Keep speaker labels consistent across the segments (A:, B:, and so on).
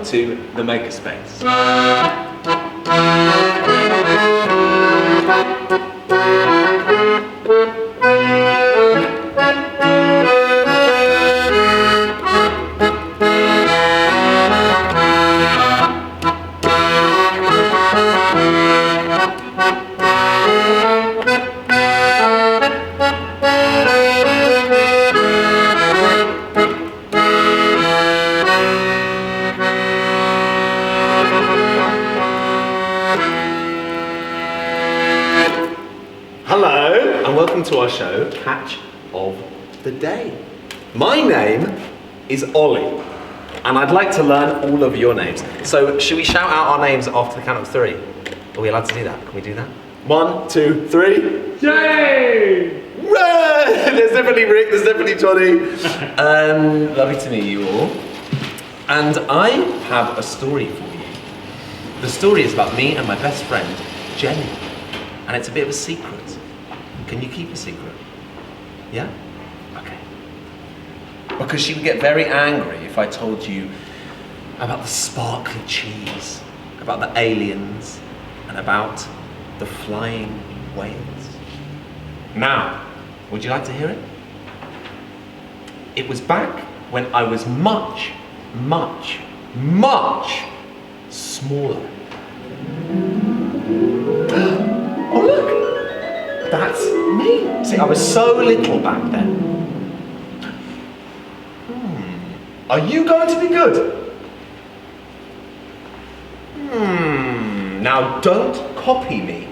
A: to the makerspace. Hello, and welcome to our show, Catch of the Day. My name is Ollie, and I'd like to learn all of your names. So, should we shout out our names after the count of 3? Are we allowed to do that? Can we do that? 1, 2, 3.
B: Yay!
A: There's definitely Rick, there's definitely Johnny. Lovely to meet you all. And I have a story for you. The story is about me and my best friend, Jenny. And it's a bit of a secret. Can you keep a secret? Yeah? Okay. Because she would get very angry if I told you about the sparkly cheese, about the aliens, and about the flying whales. Now, would you like to hear it? It was back when I was much, much, much smaller. Oh look, that's me. See, I was so little back then. Are you going to be good? Now don't copy me.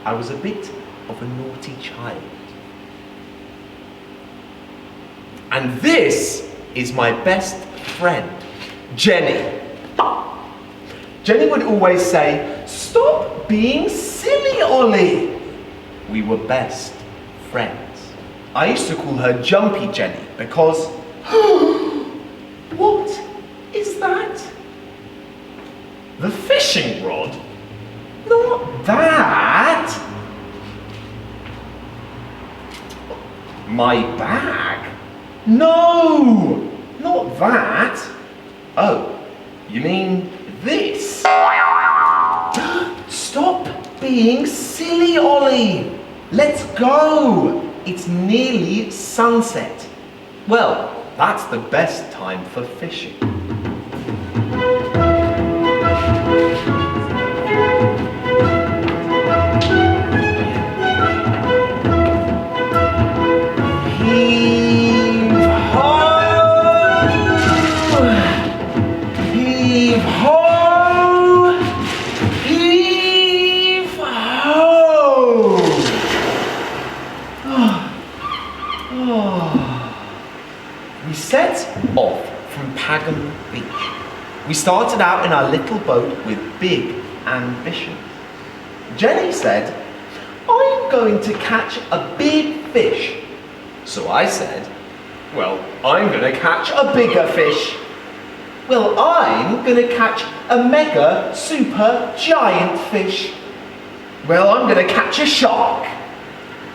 A: I was a bit of a naughty child. And this is my best friend, Jenny. Jenny would always say, "Stop being silly, Ollie." We were best friends. I used to call her Jumpy Jenny because... What is that? The fishing rod? Not that. My bag? No, not that. Oh, you mean this? Stop being silly, Ollie. Let's go. It's nearly sunset. Well, that's the best time for fishing. We set off from Pagham Beach. We started out in our little boat with big ambitions. Jenny said, "I'm going to catch a big fish." So I said, "Well, I'm going to catch a bigger fish." "Well, I'm going to catch a mega super giant fish." "Well, I'm going to catch a shark."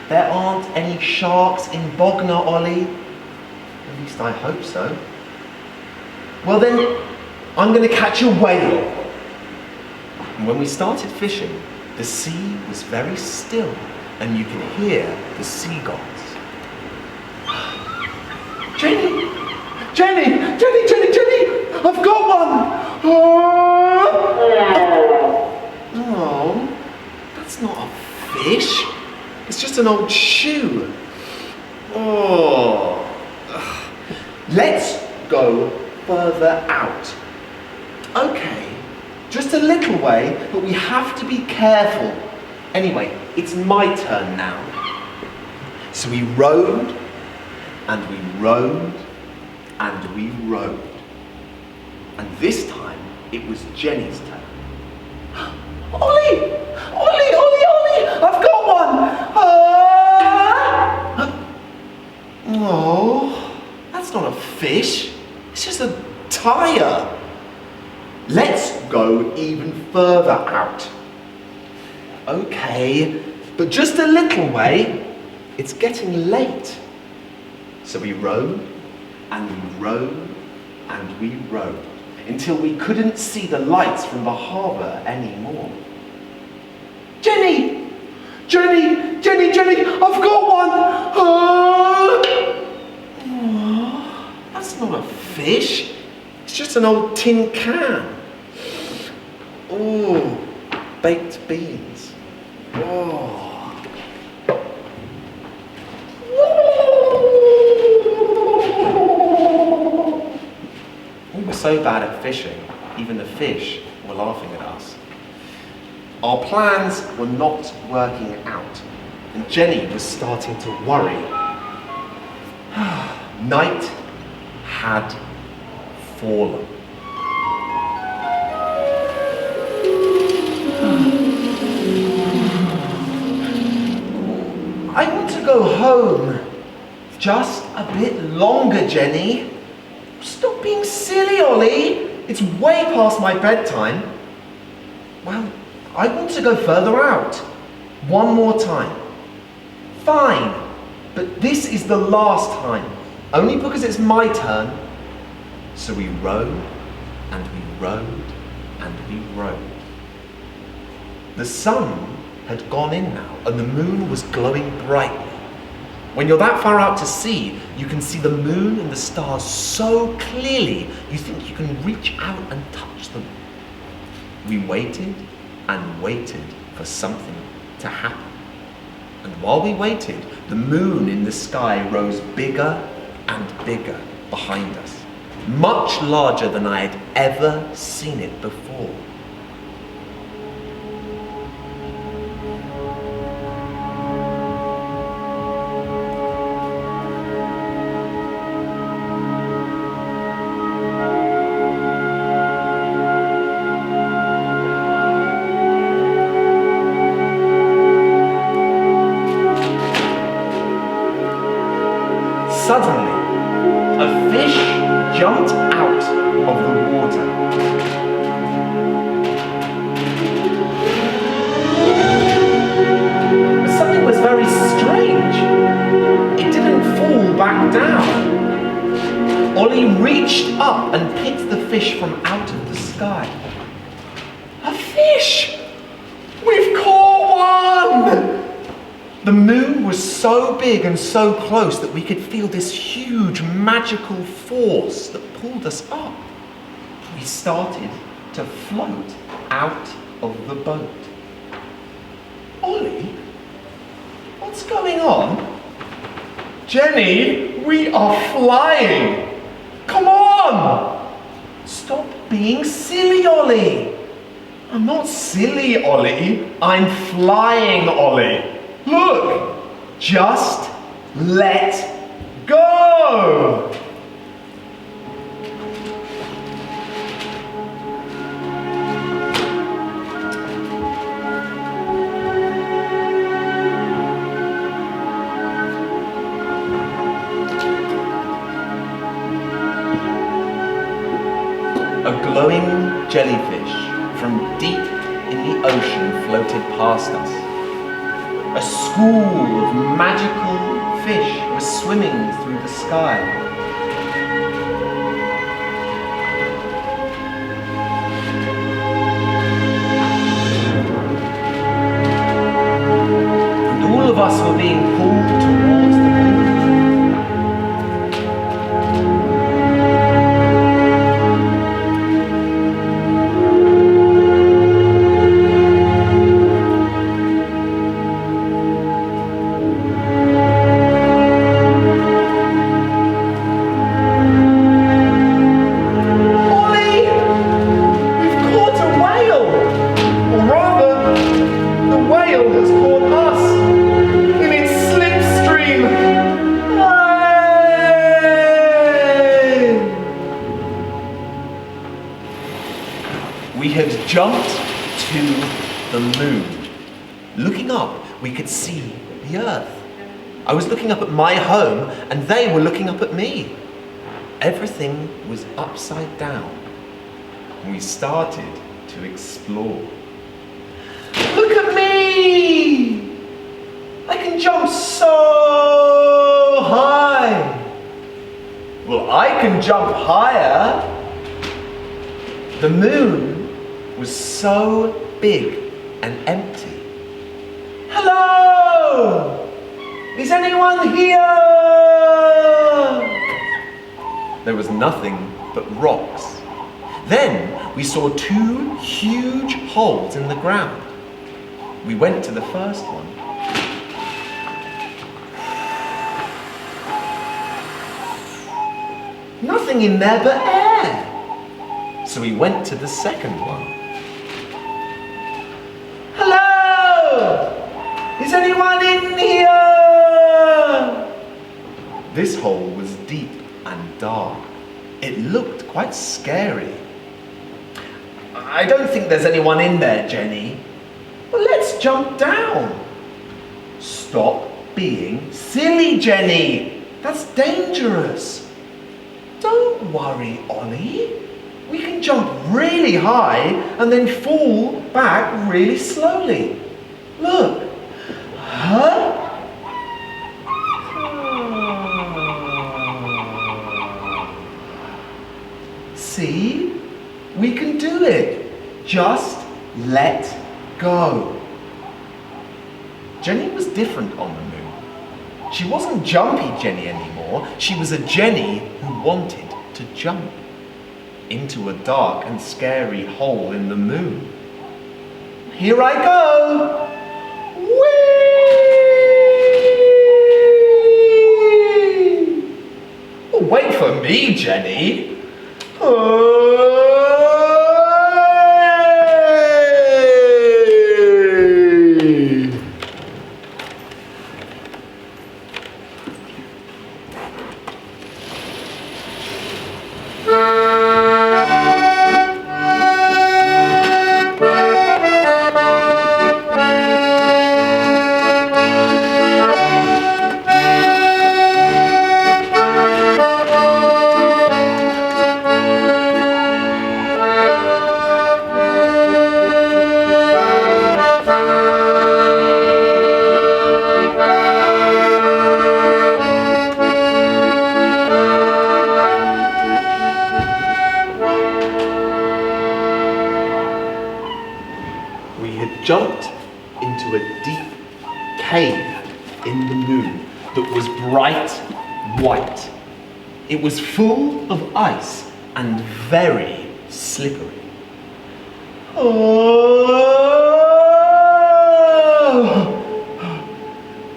A: There aren't any sharks in Bognor, Ollie. At least I hope so. "Well then, I'm going to catch a whale." And when we started fishing, the sea was very still and you could hear the seagulls. Jenny! Jenny! Jenny! Jenny! Jenny! I've got one! Oh, that's not a fish. It's just an old shoe. Oh. Let's go further out. Okay, just a little way, but we have to be careful. Anyway, it's my turn now. So we rowed, and we rowed, and we rowed. And this time, it was Jenny's turn. Ollie! Ollie! Ollie! Ollie! I've got one! Oh, that's not a fish. It's just a tire. Let's go even further out. Okay, but just a little way. It's getting late. So we rowed, and we rowed, and we rowed until we couldn't see the lights from the harbour anymore. Jenny! Jenny! Jenny! Jenny! I've got one! Oh, that's not a fish. It's just an old tin can. Oh, baked beans. Oh. We were so bad at fishing, even the fish were laughing at us. Our plans were not working out, and Jenny was starting to worry. Night had fallen. I want to go home. Just a bit longer, Jenny. Stop being silly, Ollie. It's way past my bedtime. Well, I want to go further out. One more time. Fine, but this is the last time. Only because it's my turn. So we rowed, and we rowed, and we rowed. The sun had gone in now, and the moon was glowing brightly. When you're that far out to sea, you can see the moon and the stars so clearly, you think you can reach out and touch them. We waited and waited for something to happen. And while we waited, the moon in the sky rose bigger and bigger behind us, much larger than I had ever seen it before. Suddenly, a fish jumped out of the water. But something was very strange. It didn't fall back down. Ollie reached up and picked the fish from out of the sky. A fish! We've caught one! The moon was so big and so close that we could feel this huge magical force that pulled us up. We started to float out of the boat. Ollie, what's going on? Jenny, we are flying. Come on! Stop being silly, Ollie. I'm not silly, Ollie. I'm flying, Ollie. Look, just let go. A glowing jellyfish from deep in the ocean floated past us. A school of magical fish was swimming through the sky. And all of us were being pulled towards the moon. We had jumped to the moon. Looking up, we could see the Earth. I was looking up at my home, and they were looking up at me. Everything was upside down. We started to explore. Look at me! I can jump so high. Well, I can jump higher. The moon was so big and empty. Hello! Is anyone here? There was nothing but rocks. Then we saw two huge holes in the ground. We went to the first one. Nothing in there but air. So we went to the second one. Hello! Is anyone in here? This hole was deep and dark. It looked quite scary. I don't think there's anyone in there, Jenny. Well, let's jump down. Stop being silly, Jenny. That's dangerous. Don't worry, Ollie. We can jump really high and then fall back really slowly. Look. Huh? See? We can do it. Just let go. Jenny was different on the moon. She wasn't Jumpy Jenny anymore. She was a Jenny who wanted to jump into a dark and scary hole in the moon. Here I go! Whee! Oh, wait for me, Jenny. Jumped into a deep cave in the moon that was bright white. It was full of ice and very slippery. Oh!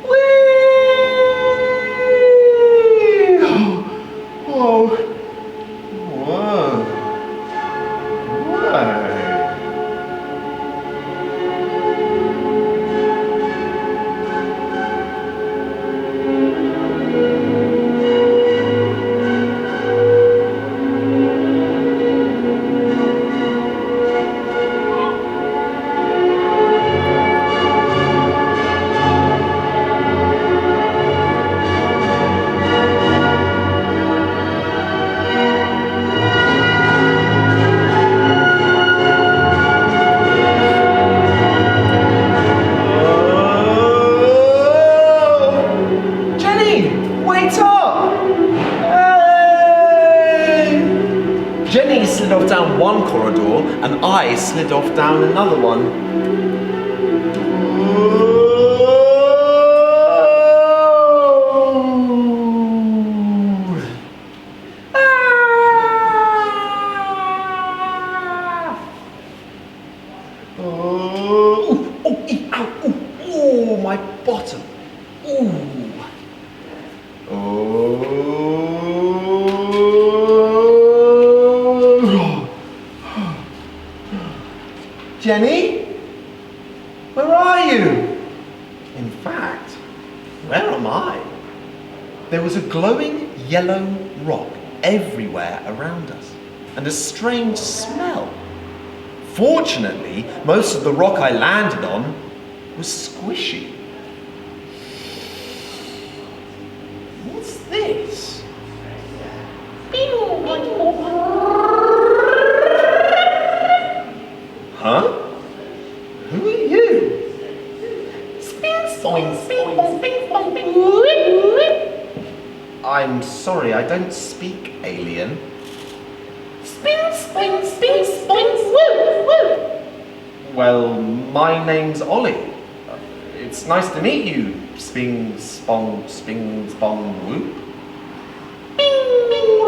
A: Whee! Oh! Whoa! Whoa! Jenny slid off down one corridor and I slid off down another one. Oh, my bottom. Jenny? Where are you? In fact, where am I? There was a glowing yellow rock everywhere around us, and a strange smell. Fortunately, most of the rock I landed on was squishy. What's this? Huh? Who are you? I'm sorry, I don't speak alien.
B: Spin, spin, spin, spin, woo, woo.
A: Well, my name's Ollie. It's nice to meet you, Sping, Spong, Sping, Spong, Whoop.
B: Bing, bing.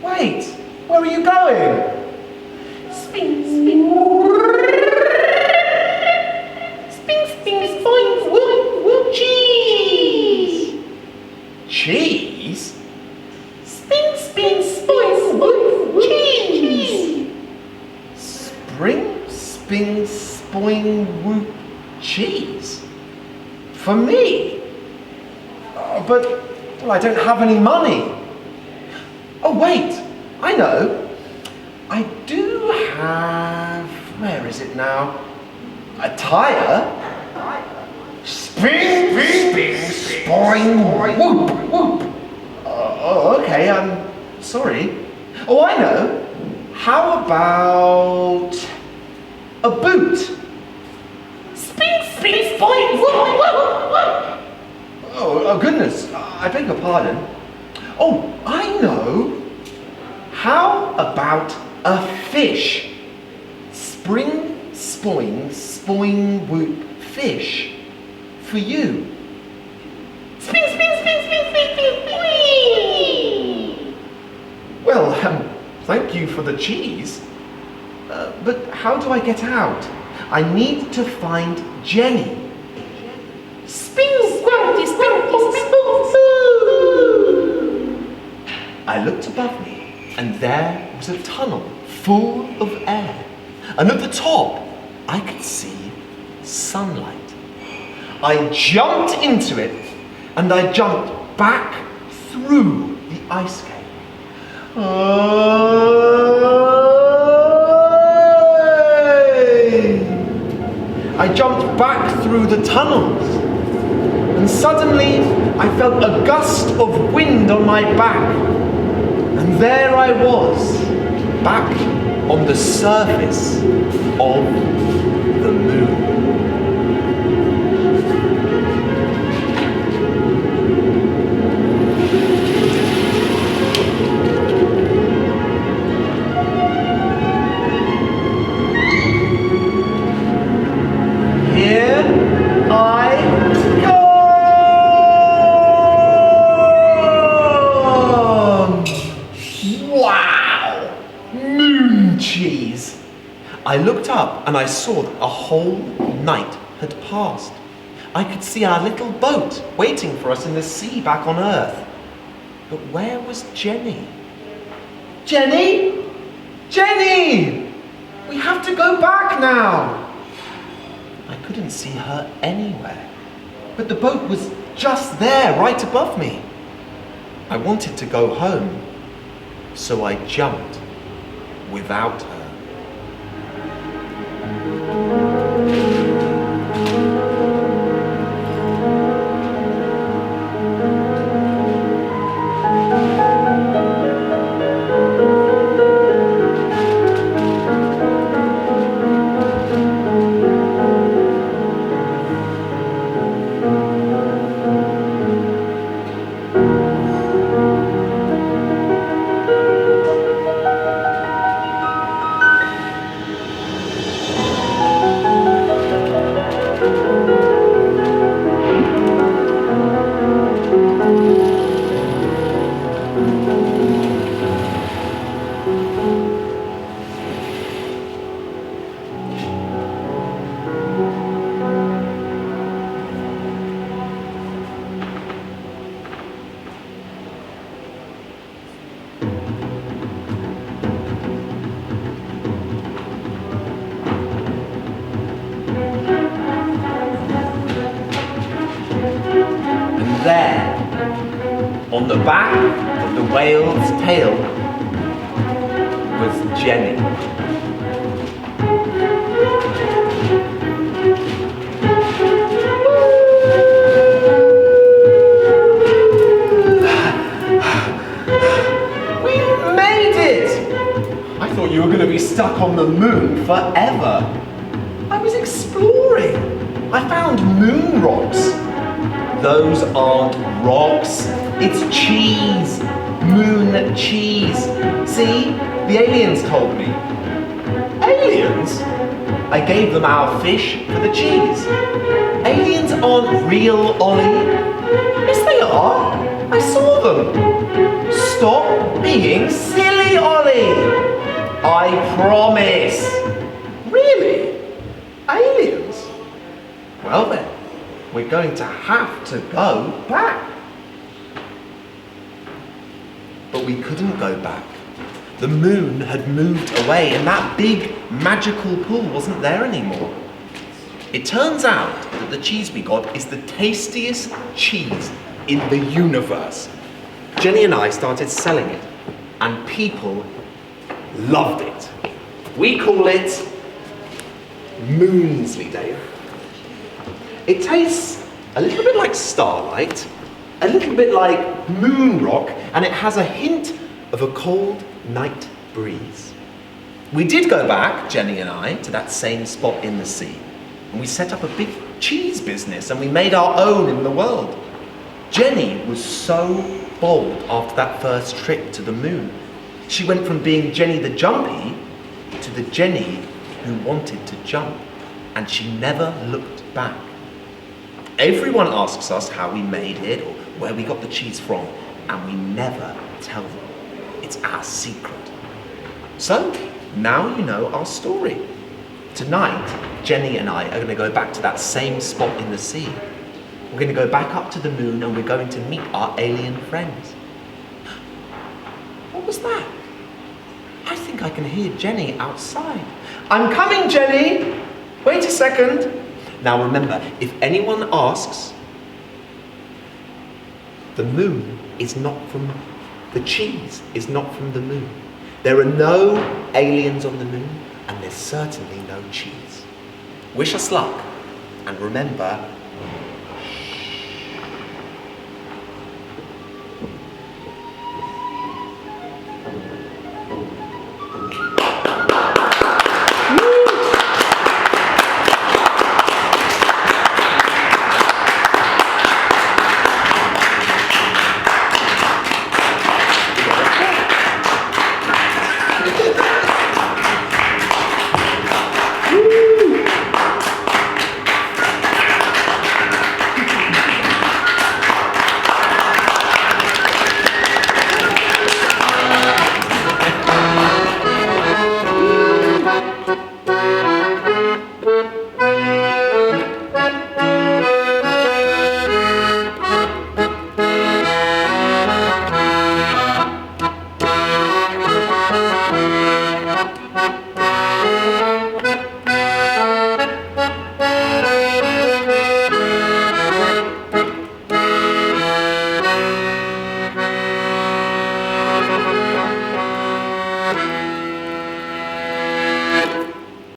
A: Wait, where are you going?
B: Spin, spin. Spin, spin, spin, woo, woo. Cheese.
A: Cheese?
B: Spin, spin, spin, woo, cheese.
A: Spring, sping, spoing, whoop, cheese? For me? But, well, I don't have any money. Oh, wait, I know. I do have, where is it now? A tire? Sping, sping, spoing, whoop, whoop. Oh, okay, I'm sorry. Oh, I know. How about a boot?
B: Spin, spin, spin, woo, woo, woo.
A: Oh, goodness, I beg your pardon. Oh, I know. How about a fish? Spring, spoing, spoing, whoop, fish. For you.
B: Spin, spin, spin, spin, spin, spin, wee.
A: Well, thank you for the cheese. But how do I get out? I need to find Jenny.
B: Spin, squirty, squirty, spin, spin.
A: I looked above me, and there was a tunnel full of air. And at the top, I could see sunlight. I jumped into it, and I jumped back through the ice cave. I jumped back through the tunnels, and suddenly I felt a gust of wind on my back, and there I was, back on the surface of the moon. I looked up and I saw that a whole night had passed. I could see our little boat waiting for us in the sea back on Earth. But where was Jenny? Jenny? Jenny! We have to go back now! I couldn't see her anywhere. But the boat was just there, right above me. I wanted to go home, so I jumped without her. There, on the back of the whale's tail, was Jenny. We made it! I thought you were going to be stuck on the moon forever. I was exploring. I found moon rocks. those aren't rocks. It's cheese. Moon cheese. See? The aliens told me. Aliens? I gave them our fish for the cheese. Aliens aren't real, Ollie. Yes, they are. I saw them. Stop being silly, Ollie. I promise. Really? Aliens? Well then, we're going to have to go back. But we couldn't go back. The moon had moved away and that big magical pool wasn't there anymore. It turns out that the cheese we got is the tastiest cheese in the universe. Jenny and I started selling it and people loved it. We call it Moonsleydale. It tastes a little bit like starlight, a little bit like moon rock, and it has a hint of a cold night breeze. We did go back, Jenny and I, to that same spot in the sea, and we set up a big cheese business and we made our own in the world. Jenny was so bold after that first trip to the moon. She went from being Jenny the Jumpy to the Jenny who wanted to jump, and she never looked back. Everyone asks us how we made it or where we got the cheese from, and we never tell them. It's our secret. So, now you know our story. Tonight, Jenny and I are going to go back to that same spot in the sea. We're going to go back up to the moon and we're going to meet our alien friends. What was that? I think I can hear Jenny outside. I'm coming, Jenny! Wait a second. Now remember, if anyone asks, the moon is not from, the cheese is not from the moon. There are no aliens on the moon, and there's certainly no cheese. Wish us luck, and remember,